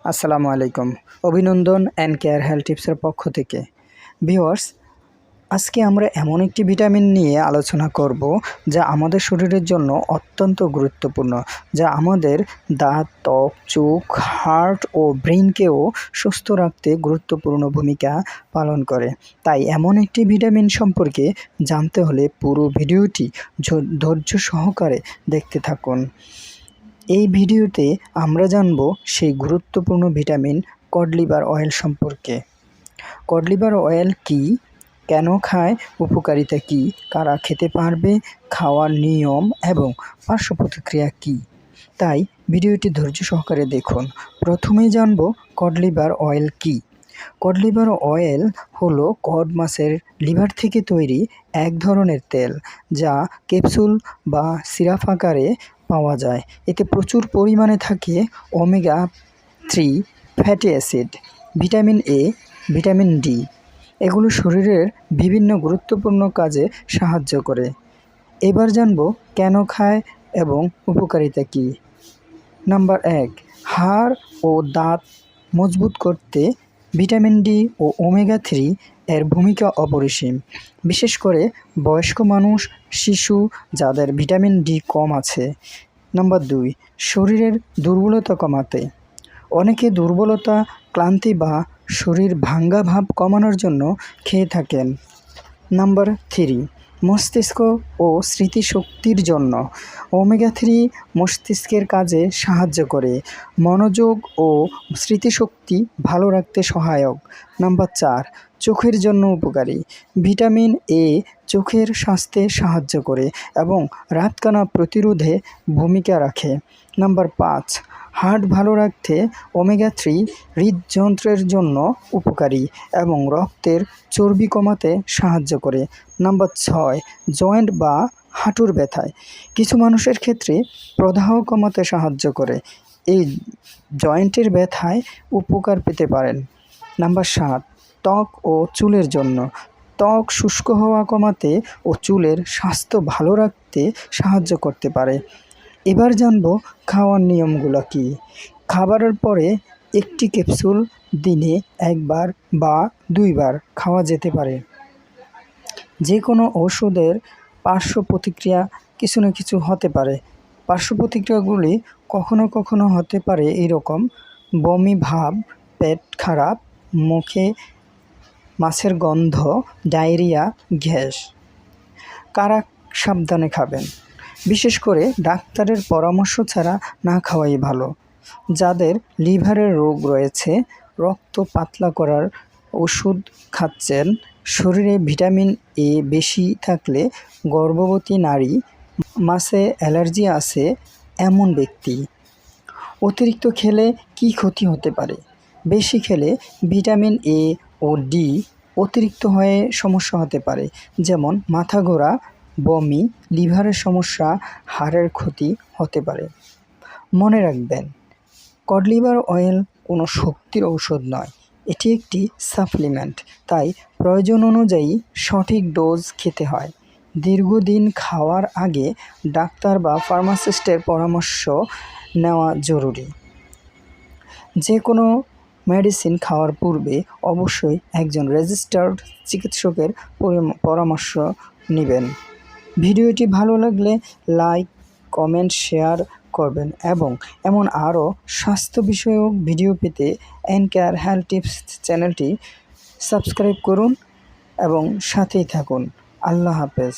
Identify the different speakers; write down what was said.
Speaker 1: আসসালামু আলাইকুম। অভিনন্দন অ্যান্ড কেয়ার হেলথ টিপসের পক্ষ থেকে। ভিউয়ার্স, আজকে আমরা এমন একটি ভিটামিন নিয়ে আলোচনা করব যা আমাদের শরীরের জন্য অত্যন্ত গুরুত্বপূর্ণ, যা আমাদের দাঁত, ত্বক, চোখ, হার্ট ও ব্রেইনকেও সুস্থ রাখতে গুরুত্বপূর্ণ ভূমিকা পালন করে। তাই এমন একটি ভিটামিন সম্পর্কে জানতে হলে পুরো ভিডিওটি ধৈর্য সহকারে দেখতে থাকুন। এই ভিডিওতে আমরা জানব সেই গুরুত্বপূর্ণ ভিটামিন কড লিভার অয়েল সম্পর্কে। কড লিভার অয়েল কী, কেন খায়, উপকারিতা কী, কারা খেতে পারবে, খাওয়ার নিয়ম এবং পার্শ্ব প্রতিক্রিয়া কী। তাই ভিডিওটি ধৈর্য সহকারে দেখুন। প্রথমেই জানব কড লিভার অয়েল কী। কড লিভার অয়েল হলো কড মাছের লিভার থেকে তৈরি এক ধরনের তেল, যা ক্যাপসুল বা সিরাপ আকারে পাওয়া যায়। এতে প্রচুর পরিমাণে থাকে omega-3 fatty acid, vitamin A, vitamin D. এগুলো শরীরের বিভিন্ন গুরুত্বপূর্ণ কাজে সাহায্য করে। এবার জানব কেন খায় এবং উপকারিতা কী। নাম্বার 1, হাড় ও দাঁত মজবুত করতে ভিটামিন ডি ও ওমেগা-3 এর ভূমিকা অপরিসীম, বিশেষ করে বয়স্ক মানুষ, শিশু যাদের ভিটামিন ডি কম আছে। নাম্বার 2, শরীরের দুর্বলতা কমাতে। অনেকে দুর্বলতা, ক্লান্তি বা শরীর ভাঙ্গা ভাব কমানোর জন্য খেয়ে থাকেন। নাম্বার 3, মস্তিষ্ক ও স্মৃতিশক্তির জন্য। ওমেগা-3 মস্তিষ্কের কাজে সাহায্য করে, মনোযোগ ও স্মৃতিশক্তি ভালো রাখতে সহায়ক। নাম্বার 4, চোখের জন্য উপকারী। ভিটামিন এ চোখের স্বাস্থ্যে সাহায্য করে এবং রাতকানা প্রতিরোধে ভূমিকা রাখে। নাম্বার 5, হার্ট ভালো রাখতে ওমেগা-3 হৃদযন্ত্রের জন্য উপকারী এবং রক্তের চর্বি কমাতে সাহায্য করে। নাম্বার 6, জয়েন্ট বা হাঁটুর ব্যথায়। কিছু মানুষের ক্ষেত্রে প্রদাহ কমাতে সাহায্য করে, এই জয়েন্টের ব্যথায় উপকার পেতে পারেন। নাম্বার 7, ত্বক ও চুলের জন্য। ত্বক শুষ্ক হওয়া কমাতে ও চুলের স্বাস্থ্য ভালো রাখতে সাহায্য করতে পারে। এবার জানব খাওয়ার নিয়মগুলো কী। খাবারের পরে একটি ক্যাপসুল দিনে 1 বার বা 2 বার খাওয়া যেতে পারে। যে কোনো ওষুধের পার্শ্ব প্রতিক্রিয়া কিছু না কিছু হতে পারে। পার্শ্ব প্রতিক্রিয়াগুলি কখনো কখনো হতে পারে এরকম: বমি ভাব, পেট খারাপ, মুখে মাছের গন্ধ, ডায়রিয়া, গ্যাস। কারা সাবধানে খাবেন? বিশেষ করে ডাক্তারের পরামর্শ ছাড়া না খাওয়াই ভালো। যাদের লিভারের রোগ রয়েছে, রক্ত পাতলা করার ওষুধ খাচ্ছেন, শরীরে ভিটামিন এ বেশি থাকলে, গর্ভবতী নারী, মাছে অ্যালার্জি আছে এমন ব্যক্তি। অতিরিক্ত খেলে কী ক্ষতি হতে পারে? বেশি খেলে ভিটামিন এ ও ডি অতিরিক্ত হয়ে সমস্যা হতে পারে, যেমন মাথা ঘোরা, বমি, লিভারের সমস্যা, হাড়ের ক্ষতি হতে পারে। মনে রাখবেন, কড লিভার অয়েল কোনো শক্তির ঔষধ নয়, এটি একটি সাপ্লিমেন্ট। তাই প্রয়োজন অনুযায়ী সঠিক ডোজ খেতে হয়। দীর্ঘদিন খাওয়ার আগে ডাক্তার বা ফার্মাসিস্টের পরামর্শ নেওয়া জরুরি। যে কোনো মেডিসিন খাওয়ার পূর্বে অবশ্যই একজন রেজিস্টার্ড চিকিৎসকের পরামর্শ নেবেন। ভিডিওটি ভালো লাগলে লাইক, কমেন্ট, শেয়ার করবেন এবং এমন আরও স্বাস্থ্য বিষয়ক ভিডিও পেতে অ্যান্ড কেয়ার হেলথ টিপস চ্যানেলটি সাবস্ক্রাইব করুন এবং সাথেই থাকুন। আল্লাহ হাফেজ।